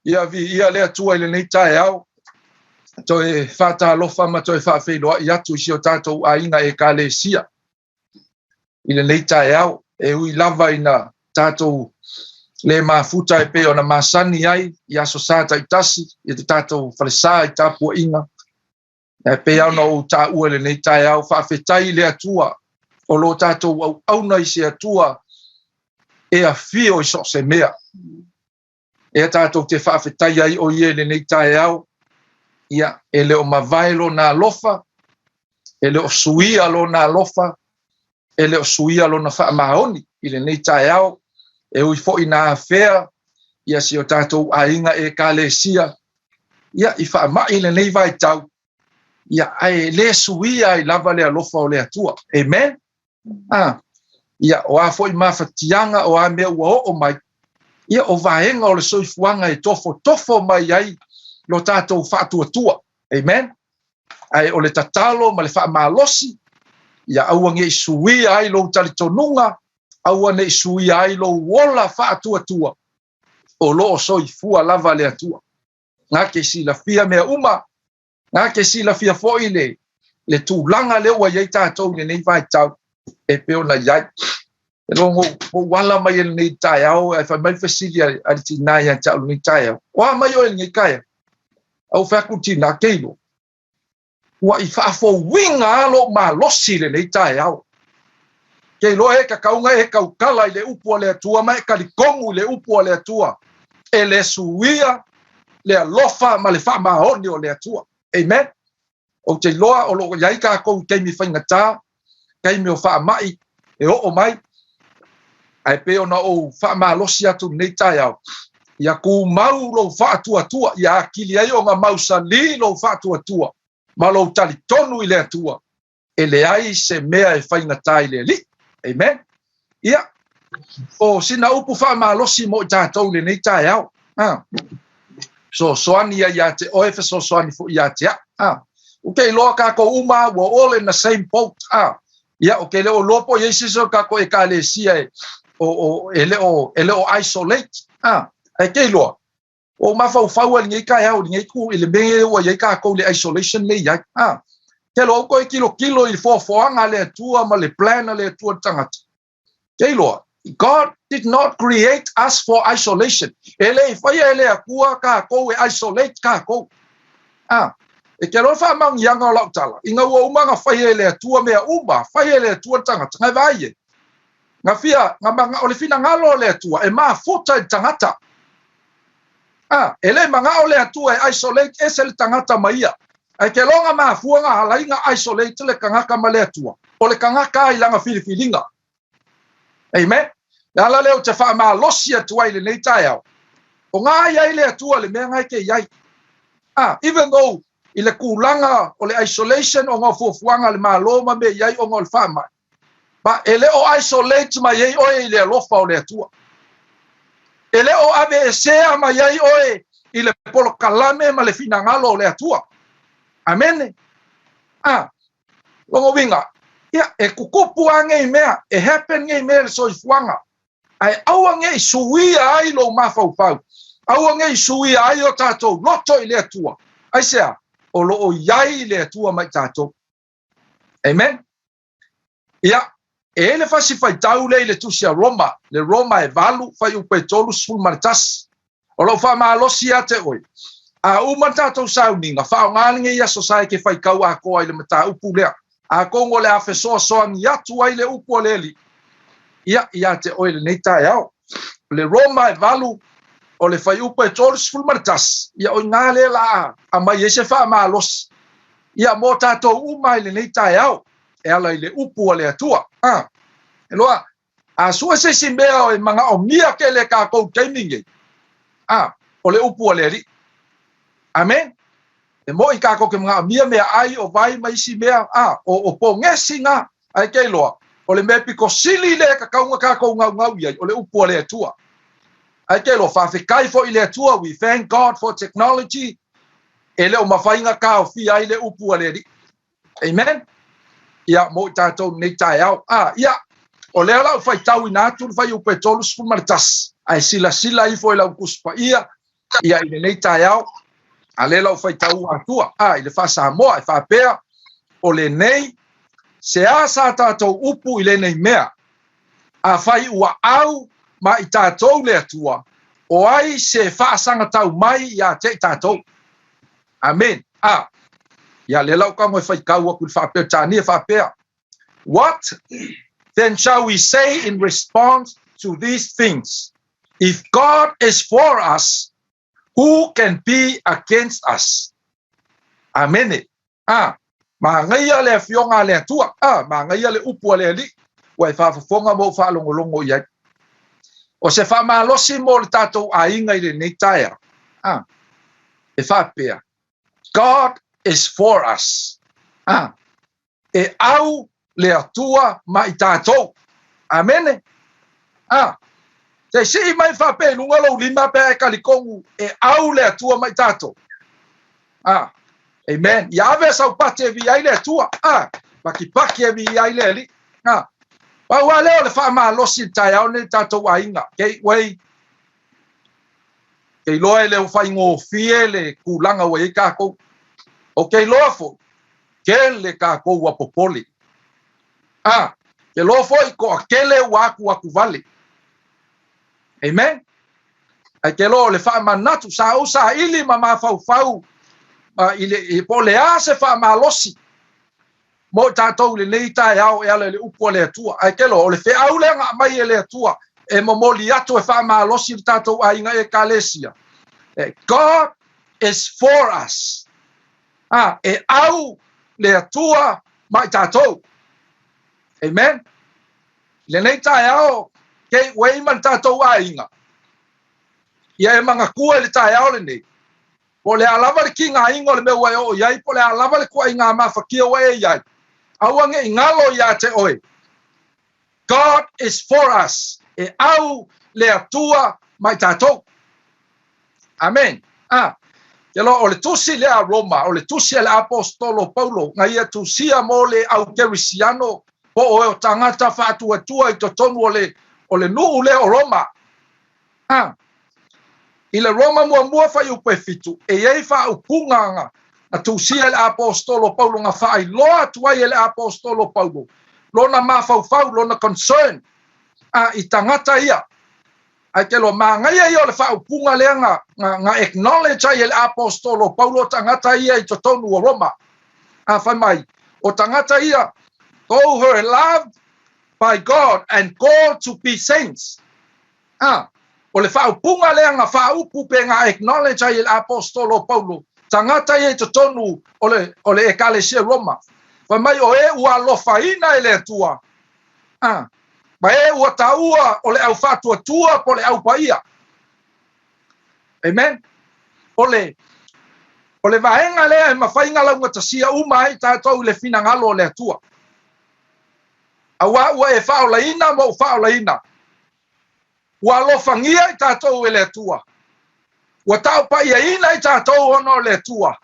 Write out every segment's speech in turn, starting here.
ia vi ia le atua ile nei tae au toe whatalofa ma toe whawhenua i atu si o tātou ainga e kalesia ile nei tae au e ui lava ina tātou le mafuta e pe ona masani ai i aso sata i tasi i te tātou whalesa i tāpua inga e pe au no tā ua le nei tae au whawhetai le atua o lo tātou au nei se atua e a fio i so se mea e tātou te whawhetai ai o ie le nei tae au ia e leo mavaelo na lofa e leo suia lo na lofa e leo suia lo na whaamahoni i le nei tae au e ui fo ina afea ia si o tātou ainga e kalesia ia i whaamai le nei vai tau ia ai le suia i lava le alofa o le atua amen ia o a fo i mawhatianga o a mea ua o mai ia o vaenga o le soifuanga e tofo mai ai lo tātou whātua, amen? Ai o le tatalo ma le Faamalosi, ia aua nge suia ai lo talitonunga, aua ne suia ai lo wola whātua, o lo o soifua lava le atua. Ngā ke sila fia mea uma, ngā ke sila fia foi le tūlanga le ua iei tātou le nei vai tau, e peo na iai. E longo wala mai ele nei tai au, e wha mai whasili a tinai a tau nei tai au. Oa mai o ele ngai kaya. Au faculty na keilo. Wa I whaafo winga alo ma losi le nei tae au. Keilo e ka kaunga e kaukala I le upua le atua, ma e kalikongu le upua le atua. E le suia, le alofa, ma le whaamahoni o le atua. Amen? O te loa o loko iai ka kou keimi whaingata, keimi o whaamai, e o mai. Ai peo na o whaamalosi atu nei tae au. Ia ku mau lo whātua, ia akili ai o ngā mausali lo whātua, ma lo tali tonu I le atua, e le ai se mea e whaingatai le li. Amen? Ia, o sina upu Faamalosi mo I tātou le nei tae au. So soani ia te oefe so soani fu ia te a. Ukei loa kako uma, we're all in the same boat. Ia, okay, leo lopo yesiso kako e ka le sia e, ele o isolate. Ai kei loa. O mawhau ali ngai kai au, ngai ku ele mea ua iai ka kou le isolation le iai. Ke loa koe kilo I foanga le atua ma le plana le atua tangata. Kei loa. God did not create us for isolation. Ele I whaia ele akua ka kou e isolate ka kou. E ke loa wha maungi anga o lautala. Inga ua umanga whaia ele atua mea uma, whaia ele atua tangata. Ngai vai e. Nga fia, nga ole fina ngalo le atua, e maa futa I tangata. Ele manga o le atua e isolate ese le tangata maia. Ai ke longa maa fuanga halainga isolate le kangaka ma le atua. O le kangaka I langa filifilinga. Amen? Ala leo te Faamalosi atua I le nei tae au. O ngā iai le atua le mea ngai ke iai. Even though I le kulanga o le isolation o ngā fuafuanga le maa loma me iai o ngā le whaamai. Ba ele o isolate ma iei oe I le alofa o le atua. Ele o ave e sea ma iai oe I le polo kalame ma le finangalo o le atua. Amen. Longo winga. Ia, e kukupu ange I mea, e happen nge I mea le soifuanga. Ai aua nge I suia ai lo mawhau. Aua nge I suia ai o tātou, loto I le atua. Ai sea, o lo o iai le atua mai tātou. Amen. Ia, e le fasi fai tau le tusia Roma. Le Roma e valu, fai upe tolu sul maritas. O lo Faamalosi a te oi. A uma tātou sauninga, whao ngālinga ia so sai ke whai kau a koa I le mata upu lea. A kongo le awhe soa ni atu ai le upu le li. Ia te oi le nei tae au. Le Roma e valu, o le whai upe tolu sul maritas. Ia oi ngā le la a mai ese Faamalosi. Ia mo tātou umai le nei tae au. E ala I le upu le atua. E loa, a sua se si mea o e manga o mia ke le kākou teimingi. O le upu le li. Amen. E mo I kākou ke mga mia mea ai o vai mai si mea. O po ngesi ngā. Ai kei loa. O le mea piko sili le kakaunga kākou ngau iai. O le upu le atua. Ai kei loa, whawhikai fo I le atua. We thank God for technology. E le o mawhainga ka o fi ai le upu le li. Amen. Ia mo I tātou nei tae au. Ia. O lea lau fai tau I nātu, fai upe tolu spu maritas. Ai sila I fo I lau kuspa ia. ia i nei tai au a le lau fai tau atua i le fa Samoa fa pea o le nei se a sa tātou upu i le nei mea a fai ua au ma i tātou le atua o ai se fa sanga tau mai ia te tātou amen ia le lau ka mo fai kau aku fa pea tani fa pea. What then shall we say in response to these things? If God is for us, who can be against us? Amen. Ma ngai le fionga le tua. Ma ngai le upu le li. Wai fa fonga mo fa longo ia. O se Faamalosi mo le tatou ainga i le nei taia. E fa pea. God is for us. E au le atua ma i tātou. Amen. Te si mai fa pe lunga lo lima pe kalikongu e au le atua ma i tātou. Amen. Ia ave sau pate vi ai le atua. Paki vi ai le li. Wa leo le Faamalosi tai au le tātou ainga. Kei wei. Kei loe le fai ngō fie le kulanga wei kākou. O kei loa fo. Ke le kākou wa popoli. Ke lo foi ko akele waku vale. Amen. Ai ke lo le fa manatu sa usa ili mama fau ile po le ase Faamalosi. Mo tatou le nei tai au e le upo le atua. Ai ke lo le fe au le nga mai le atua e momoli atu e Faamalosi tatou ainga e kalesia. God is for us. E au le atua mai tatou. Amen. Le nei tai au ke wei man tatou ainga. Ia e manga kua le tai au le nei. Po le alava le kinga ingo le me wai o iai, po le alava le kua inga mafakia wai iai. Awange ingalo ia te oe. God is for us. E au le atua mai tatou. Amen. Ke lo o le tusi le a Roma, o le tusi le apostolo Paulo, ngai e tusia mo le au kerisiano, po o tangata fatu atua i totonu o le nuu le o Roma. I le Roma mua fai upe fitu, e iei fa upunga na tusia le apostolo Paulo nga fai loa tuai le apostolo Paulo. Lona mafau lona concern. I tangata ia. Ai ke lo mangai ai o le fa upunga le nga acknowledge ai le apostolo Paulo tangata ia i totonu o Roma. Fai mai. O tangata ia those who are loved by God and called to be saints. O le whaupunga lea ngā whaupu pe ngā acknowledge ai le apostolo Paulo. Tangata ia to tonu o le ekalesia Roma. Wa mai o e ua lofaina e le atua. Ma e ua taua o le au whatua tua po le au paia. Amen. O le vaenga lea e mawhainga launga tasia umai tātou le finangalo le atua. Awa ua e whaolaina mo whaolaina. Ua lofangia i tātou e le atua. Ua tau paia ina i tātou ono le atua.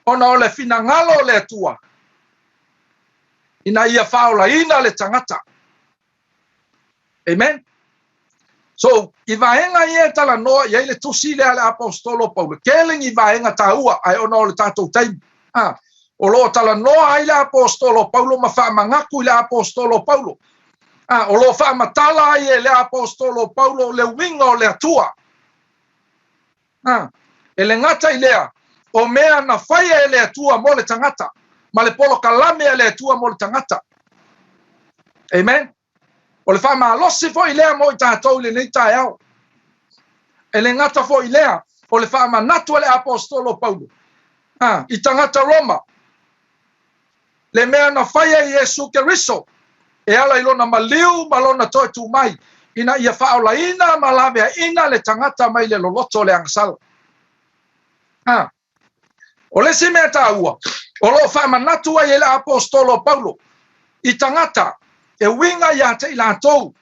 Ono le finangalo le atua. Ina ia whaolaina le tangata. Amen. So, i vaenga ia tala noa, ia le tusi le apostolo Paulo. Keling i vaenga taua, ai ono le tātou taimi. O lo tala noa ai le apostolo Paulo, ma whaamangaku i le apostolo Paulo. O lo whaamatala ai le apostolo Paulo, le winga o le atua. E le ngata i lea, o mea na whaia e le atua mo le tangata, ma le polo kalame e le atua mo le tangata. Amen. O le Faamalosi fo i lea mo i tātou le nei tae au. E le ngata fo i lea, o le whaamanatu le apostolo Paulo. I tangata Roma. Le mea na whaia i Yesu Keriso. E ala ilona maliu malona toi tu mai. Ina ia whaola ina malawea ina le tangata mai le loloto le angsala. O le si mea tāua. O lo whaamanatu ai le apostolo Paulo. I tangata. E winga ia te ilatou.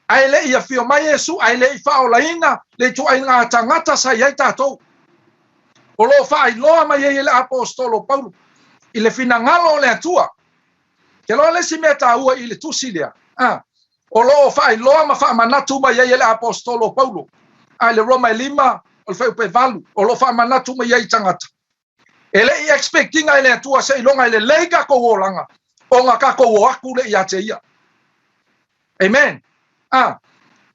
Ai le ia fio mai Yesu, ai le i whaola ina, le tu ai ngā tangata sa iai tātou. O lo whaai loa mai le apostolo Paulo. I le finangalo le atua. Ke loa le si mea tāua i le tusi lea. O lo whaai loa ma whaamanatu mai le apostolo Paulo. ai le Roma 5 o le fai valu o lo fa manatu mai ai tangata ele I expecting ai le tua se ilonga ile leiga ko olanga o nga ka ko aku le ia te ia amen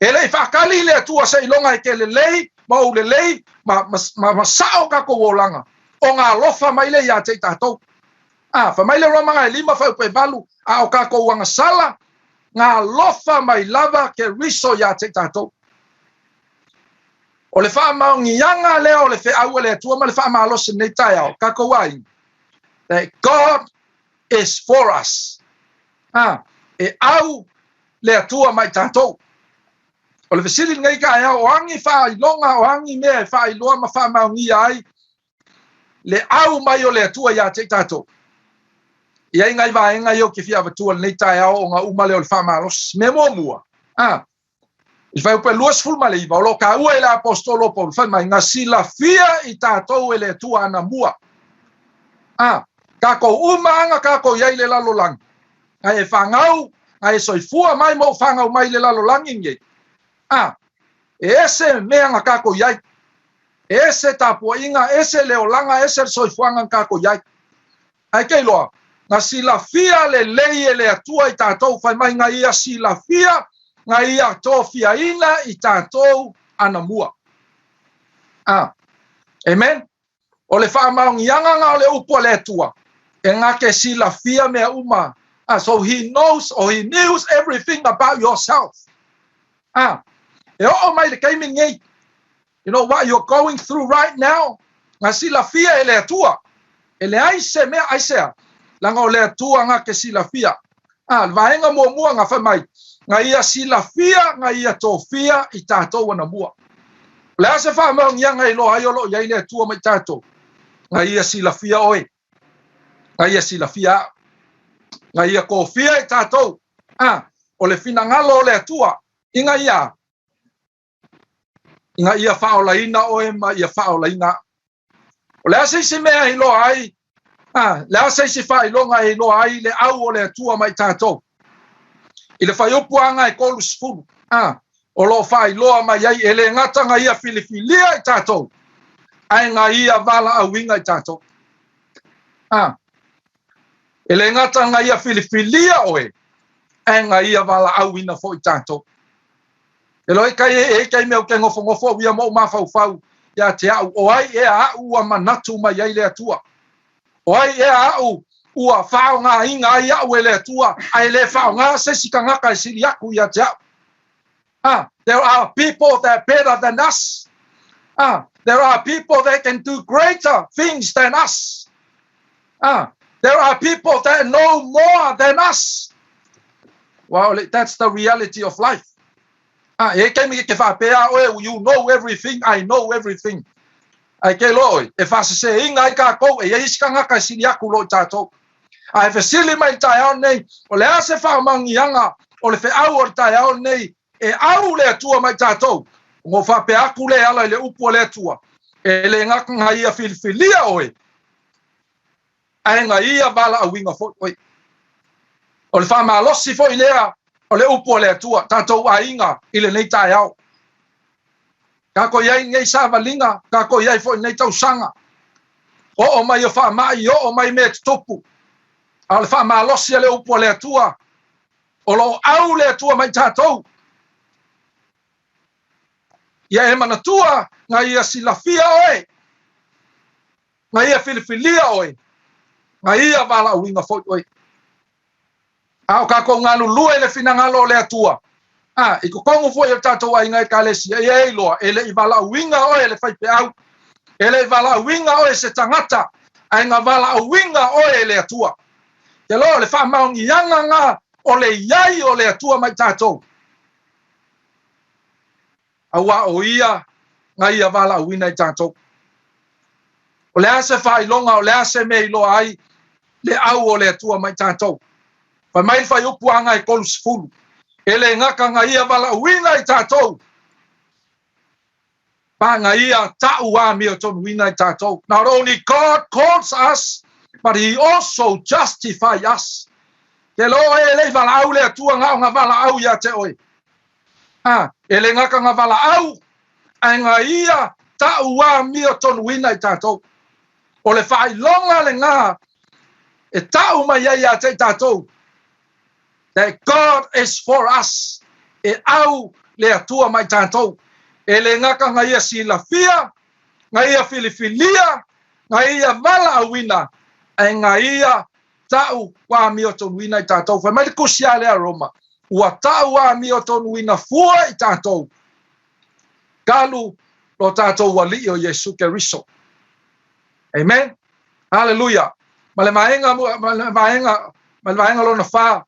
ele fa kali le tua se ilonga ke le lei ma o le lei ma sao ka ko olanga o nga lofa mai le ia te tatou fa mai le Roma ngai 5 fa pe valu o ka ko wanga sala nga lofa mai lava ke riso ia te tatou o le whaamaungianga lea o le wheaua le atua ma le Faamalosi nei tai au. Ka kouai. That God is for us. E au le atua mai tātou. O le whesili ngai ka ea o angi whailonga o angi mea e whailoa ma whaamaungia ai. Le au mai o le atua ia te tātou. Ia ngai vaenga i o ki whia watua nei tai au o ngā umale o le Faamalosi. Me mua. I fai upe luas fulma le iwa, o lo ka ua le apostolo Paul, fai mai ngā sila fia I tātou ele tua ana mua. Ka kou umaanga, ka kou iai le lalo langi. Ngai e whangau, ngai e soifua mai mo whangau mai le lalo langi nge. E ese meanga ka kou iai. E ese tapua inga, ese leo langa, ese soifuanga ka kou iai. Ai kei loa, ngā sila fia le lei ele atua I tātou, fai mai ngā ia sila fia, nga ia tofia ina I tātou ana mua. Amen. O le whaamaungianga ngā o le upo le tua. E ngā ke sila fia mea uma. So he knows or he knows everything about yourself. E o mai le kaimi ngei. You know what you're going through right now? Ngā sila fia e le tua. E le aise mea aisea. Langa o le tua ngā ke sila fia. Vaenga mua ngā whamai. Nga ia sila fia, nga ia tō fia I tātou ana mua. Le ase whaamaungianga I lo hai olo iai le tua mai tātou. Nga ia sila fia oe. Nga ia sila fia. Nga ia kō fia I tātou. O le finangalo o le tua. Inga ia. Inga ia whaolaina oe ma ia whaolaina. O le ase isi mea I lo hai. Le ase isi whailonga I lo hai le au o le tua mai tātou. I le whaiupuanga I kolus fulu. O lo whailoa mai ai ele ngata ngā ia filifilia I tātou. Ai ngā ia vala awinga I tātou. Ele ngata ngā ia filifilia oe. Ai ngā ia vala awina fo I tātou. E loi kai meo ke ngofo wia mo mawhau. Ia te au. O ai e au a manatu mai ai le atua. O ai e au. Ua whao ngā inga ai au ele atua, ai le whao ngā sesika ngaka I siri aku I te au. There are people that are better than us. There are people that can do greater things than us. There are people that know more than us. Well, that's the reality of life. E kemi ke whapea oe, you know everything, I know everything. Ai ke loi, e whasese inga I ka kou, e iska ngaka I siri aku lo tātou. Ai whesili mai tai au nei, o le ase whaomangianga, o le wheau o tai au nei, e au le atua mai tātou. Ngō whape aku le ala le upo le atua. E le ngaka ngā ia filifilia oe. Ai ngā ia vala awinga fo oe. O le Faamalosi fo I lea, o le upo le atua, tātou a inga, I le nei tai au. Ka ko iai ngei sāwalinga, ka ko iai fo I nei tausanga. O mai o whaamai, o mai me tupu. A le Faamalosi le upo le atua. O lo au le atua mai tātou. Ia e manatua, ngā ia silafia oe. Ngā ia filifilia oe. Ngā ia vala uinga fo oe. Au ka ko ngā lulua le finangalo le atua. I ko kongo fo i tātou ai ngai kālesia. E loa, ele I vala uinga oe le whaipe au. Ele I vala uinga oe se tangata. Ai ngā vala uinga oe le atua. Te lo le whaamaungianga ngā o le iai o le atua mai tātou. Aua o ia ngā ia vala uina I tātou. O le ase whailonga o le ase me I loa ai le au o le atua mai tātou. Whai mai whai upuanga I kolus fulu. E le ngaka ngā ia vala uina I tātou. Pa ngā ia tau a mea tonu uina I tātou. Not only God calls us, but he also justify us. Te lo e le vala au le atua ngā o ngā vala au ia te oe. E le ngaka ngā vala au, Ainga ia ta ua mi o tonu wina I tātou. O le whai longa le ngā e ta uma ia te tātou. That God is for us. E au le atua mai tātou. E le ngaka ngai ia silafia, ngai ia filifilia, ngai ia vala awina, e ngai ia tau wa mi o tonu wina I tātou. Whai mai te kusia lea Roma. Ua tau wa mi o tonu wina fua I tātou. Kalu lo tātou wali o Yesu Keriso. Amen. Hallelujah. Male maenga lo na wha.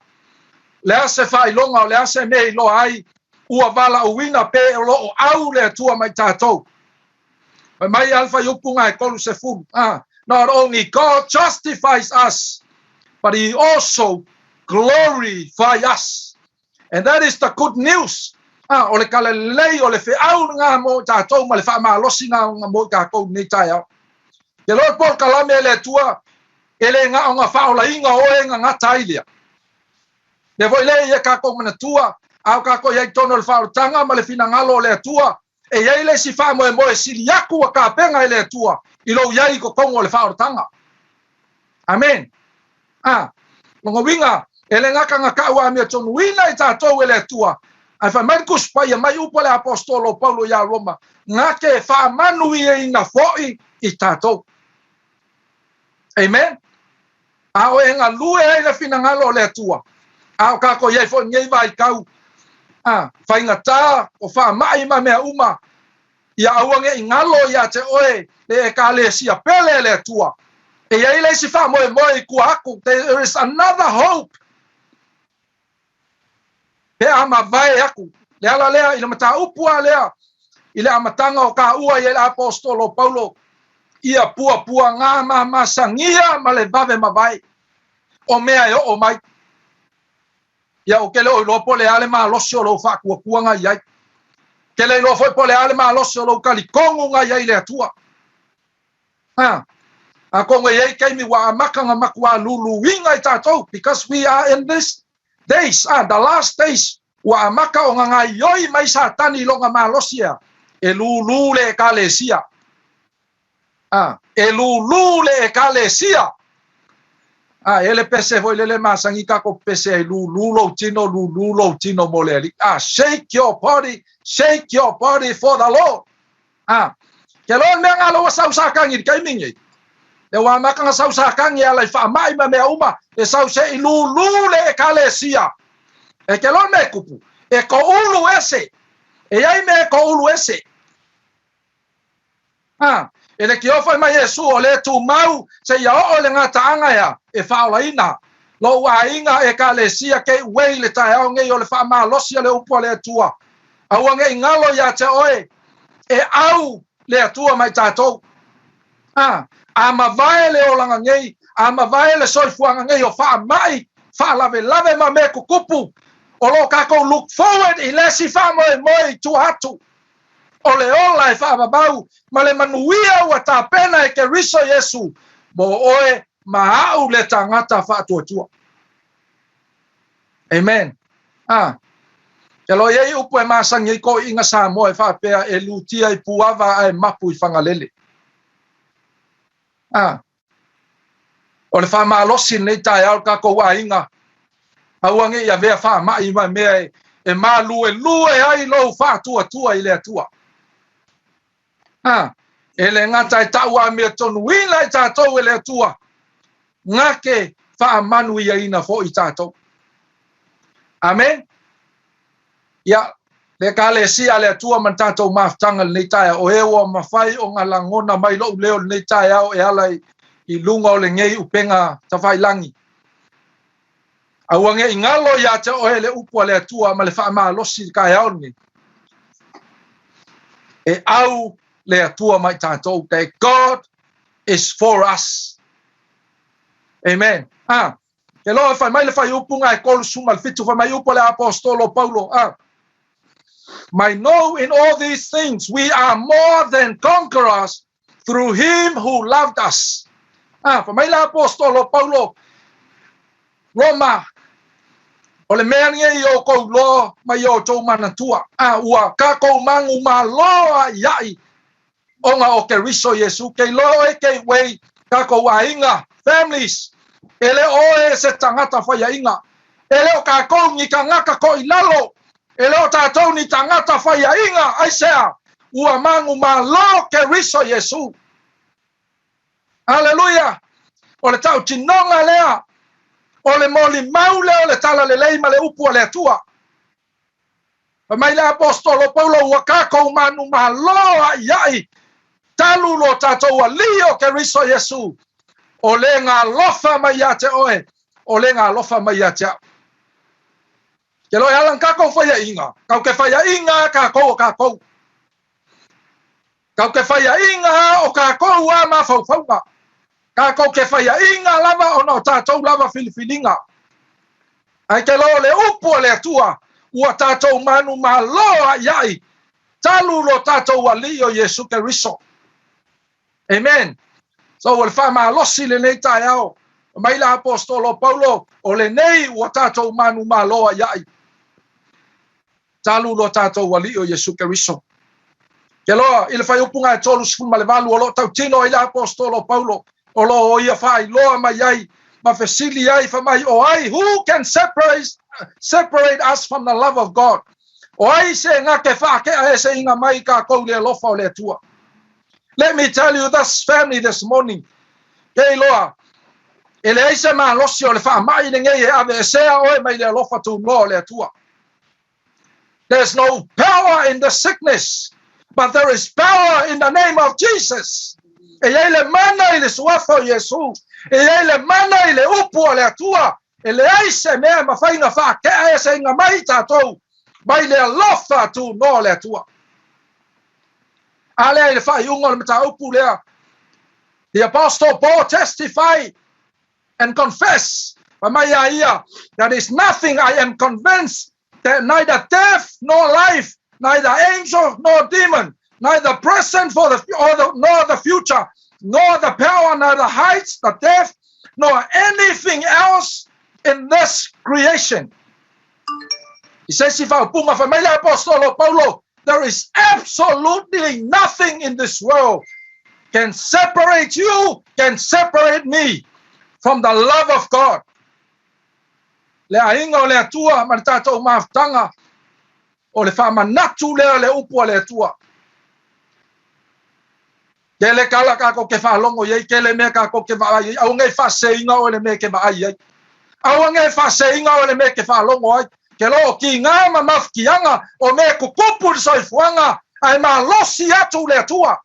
Lea se wha ilonga o lea se me ilo ai. Ua vala uwina pe o lo o au le tua mai tātou. Mai alfa yupunga e kolu se fulu. Not only God justifies us, but He also glorifies us. And that is the good news. O le kalelei o le whiau ngā mo tātou ma le Faamalosi ngā mo kākou nei tai au. Te Lord Paul kalame le tua ele ngā o ngā whaolainga o e ngā tailia. Le voi le ia kākou mana tua au kākou iai tono le whaotanga ma le finangalo le tua e iai le si wha moe moe sili aku a kāpenga e le tua I lo iai ko kongo le whaotanga. Amen. Mongo winga ele ngaka ngā kaua mea tonu wina I tātou e le tua. Ai wha mai kuspai mai upo le apostolo Paulo ia Roma. Ngake whaamanu I ina foi I tātou. Amen. Ao e ngā lue e le finangalo le tua. Ao kako iai fo ngei vai kau. Whainga tā o whaamai ma mea uma. Ia auange I ngalo ia te oe le e ka le sia pele le tua. E iai le si wha moe moe kua aku. There is another hope. Pe ama vai aku. Le ala lea I le mata upua lea. I le amatanga o ka ua I le apostolo Paulo. Ia pua ngā masangia ma le vave ma vai. O mea e o mai. Ia o kele o lopo le ale ma losi o lo whakua kuanga iai. Kele lo foi po le ale ma losi o lo kalikongu nga iai le atua. A kongo iai keimi wa amaka nga makua lulu winga I tātou. Because we are in this days, the last days. Wa amaka o nga ioi mai satani lo nga ma losi ea. E lulu le kalesia. E lulu le ekalesia. Ele pese voi le masangi kako pese e lulu tino moleri. Shake your body for the Lord. Ke lo me ngalo sa usakangi kai mingi. E wa maka sa usakangi ala fa mai ma me uma e sa se i lulu le ekalesia. E ke lo me kupu. E ko ulu ese. E ai me ko ulu ese. Ele ki ofa mai Yesu o le tu mau se ia o le ngata anga ia e whaolaina. Lo wa inga e ka le sia ke wei le tai au ngei o le Faamalosi le upo le tua. Au ngei ngalo ia te oe e au le atua mai tātou. Ama vai le o langa ngei, ama vai le soifuanga ngei o whaamai, whaalave ma me kukupu. O lo kako look forward I le si whaamoe moi tu hatu. O le ola e whaababau, ma le manuia ua tā pena e ke riso Yesu, mo oe mahau le tangata whaatuatua. Amen. Ke lo iei upo e masangi I ko inga sa mo e whaapea e lutia I puava ai mapu I whangalele. O le Faamalosi nei tai au kako wa inga. Auange ia vea whaamai ma mea e malu e lue ai lo whaatuatua I le atua. Ele ngata e taua mea tonu wina I tātou e le atua. Ngake whaamanu ia ina fo I tātou. Amen. Ia, le ka le sia le atua man tātou maftanga nei taia o ewa mawhai o ngā langona mai lo leo nei taia o e ala I lunga o le ngei upenga tawhai langi. Auange I ngalo ia te o le upua le atua ma le Faamalosi ka eau ni. E au le atua mai tātou, that God is for us. Amen. Ke loa whai mai le whai upunga e kolu suma le fitu, whai mai upo le apostolo Paulo. Might know in all these things we are more than conquerors through him who loved us. Whai mai le apostolo Paulo, Roma O le mea nge o kou lo mai o tō manatua. Ua ka kou mangu ma loa iai. Onga o ke riso Yesu. Kei lo e kei wei ka kou a inga. Families. Ele o e se tangata whaia inga. Ele o ka kou ni ka ngaka ko i lalo. Ele o tātou ni tangata whaia inga. Aisea. Ua mangu ma lo ke riso Yesu. Hallelujah. O le tau tinonga lea. O le moli maule o le tala le leima le upu o le atua. Mai le apostolo Paulo ua kako manu mahaloa iai. Talu lo tatou a lio ke riso Yesu. O le ngā lofa mai ate oe. O le ngā lofa mai ate. Ke loe alang kako whaia inga. Kau ke whaia inga kako o kako. Kau ke whaia inga o kako a ma whauwhaunga. Kako ke whaia inga lava o no tātou lava filifilinga. Ai ke lo le upu o le atua. Ua tātou manu mahaloa iai. Talu lo tātou a lio Yesu ke riso. Amen. So le Faamalosi le nei tae ao. Mai la apostolo Paulo o le nei ua tātou manu mahaloa iai. Talu lo tātou a lio Yesu ke riso. Ke loa, ile whai upunga e tolu sifun ma le valu o lo tau tino i la apostolo Paulo. O lo o ia whai loa mai ai. Ma fesili ai whamai o ai. Who can separate us from the love of God? O ai se ngā ke whake a e se inga mai ka kou le lofa o le atua. Let me tell you this family this morning. Kei loa. Ele eise maa losi o le wha mai ne ngei e ave e sea oe mai le lofa tu noa o le atua. There's no power in the sickness. But there is power in the name of Jesus. E ele mana i le suafo Yesu. E ele mana i le upu o le atua. E le eise mea mawhainga wha ke a e se inga mai tātou. Mai le lofa tu noa o le atua. Ale le whai ungo le mata upu lea. The Apostle Paul testified and confessed that is nothing. I am convinced that neither death nor life, neither angel nor demon, neither present nor the future, nor the power, nor the heights, the depth, nor anything else in this creation. He says, if Apostolo Paulo, there is absolutely nothing in this world can separate you, can separate me from the love of God. Le ainga o le atua, ma tātou maftanga, o le whamanatu lea le upu le atua. Ke le kala kako ke whalongo iei, ke le mea kako ke waai, au ngai whaseinga o le mea ke waai iei. Au ngai whaseinga o le mea ke whalongo ai. Ke lo ki ngā mamafkianga o mea kukupu le soifuanga, ai ma losi atu le atua.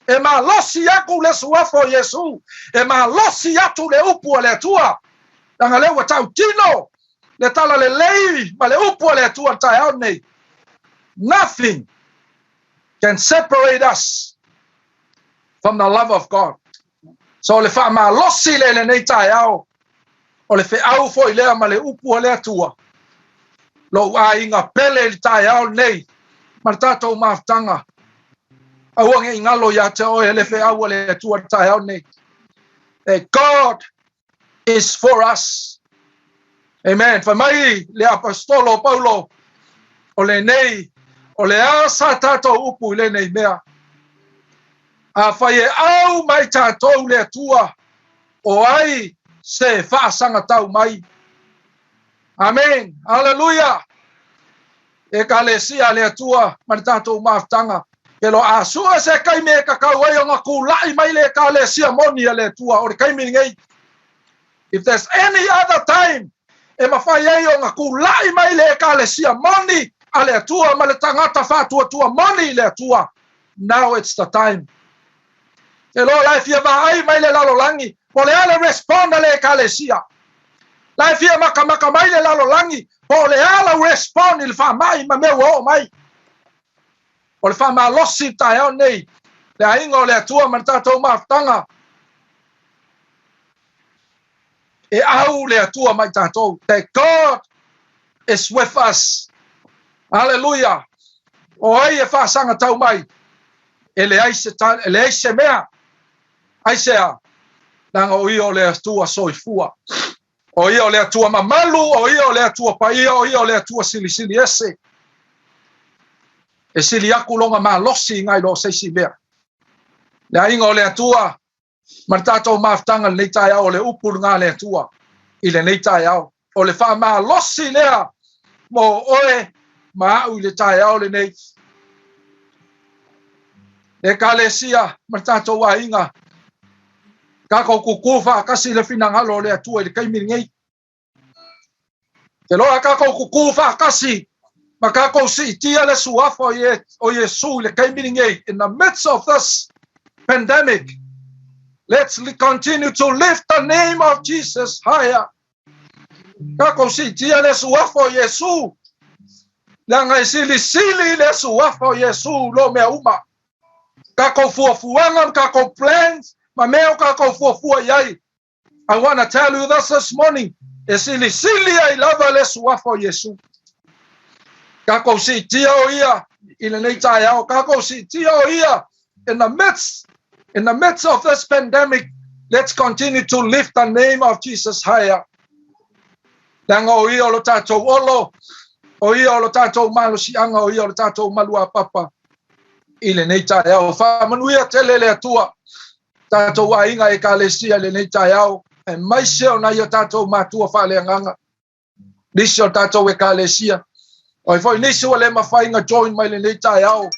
E ma losi aku le suafo Yesu. E ma losi atu le upu le atua. Tanga lewa tau tino. Le tala le lei, ma le upu le atua tai au nei. Nothing can separate us from the love of God. So le Faamalosi le nei tai au. O le fe au fo ilea ma le upu le atua. Lo a inga pele le tai au nei. Ma tātou maftanga. Awange ingalo ya te o ele fe au le atua tai au nei. That God is for us. Amen. Fa mai le apostolo Paulo o le nei o le asa tātou upu le nei mea. A whaie au mai tātou le atua o ai se whaasanga tau mai. Amen. Hallelujah. E ka le sia le atua mani tātou maftanga. Ke lo asua se kaime e kakau ai o ngā kulai mai le ka le sia moni le atua o le kaime ngei. If there's any other time e mawhai ai o ngā kulai mai le ka le sia moni a le atua ma le tangata whātua tua moni le atua. Now it's the time. Ke lo lai fia ai mai le lalolangi. Po le ale responda le ka le sia. Lai fia maka mai le lalolangi. Po le ala respond il fa mai ma me o mai. O le Faamalosi tai au nei. Le ainga o le atua man tātou maftanga. E au le atua mai tātou. That God is with us. Hallelujah. O ai e whaasanga tau mai. E le aise mea. Aisea. Nanga o i o le atua soifua. O ia o le atua mamalu, o ia o le atua paia, o ia o le atua silisili ese. E sili aku longa malosi ngai lo seisi lea. Le ainga o le atua, ma tatou maftanga nei tai au o le upul ngā le atua. I le nei tai au. O le wha malosi lea, mo oe, ma au i le tai au le nei. E kalesia, ma tatou a inga, kako kukufa, kasi le finangalo le atua i le kaimiri ngei. Te loa kako kukufa, kasi, ma kako si tia le suafo o Yesu le kaimiri ngei. In the midst of this pandemic, let's continue to lift the name of Jesus higher. Kako si tia le suafo o Yesu, langa sili le suafo o Yesu lo mea uma. Kako fuafuanga, kako plans, ma meo kako fuafua yai. I want to tell you this morning. E sili ai lava le suafo Yesu. Kako si tia o ia, i le nei tai au, kako si tia o ia, in the midst of this pandemic, let's continue to lift the name of Jesus higher. Langa o ia o lo tatou olo, o ia o lo tatou malosianga, o ia o lo tatou malua papa. I le nei tai au, whamanuia tele le atua, tatou a inga e kalesia le nei tai au, e maise o na ia tatou matua whaleanganga. Nisi o tatou e kalesia. O i foi nisi o le mawhainga join mai le nei tai au,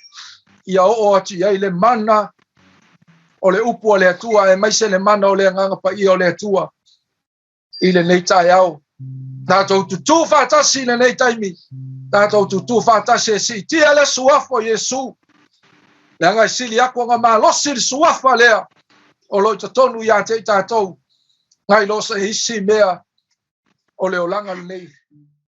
ia o ati ai le mana, o le upu o le atua, e maise le mana o le anganga pa i o le atua, i le nei tai au. Tatou tutu whatasi le nei taimi, tatou tutu whatasi e si tia le suafo Yesu. Le ngai sili ako nga malosi le suafa lea, o loi tatonu ia te tatou, ngai losa hisi mea, o le olanga nei.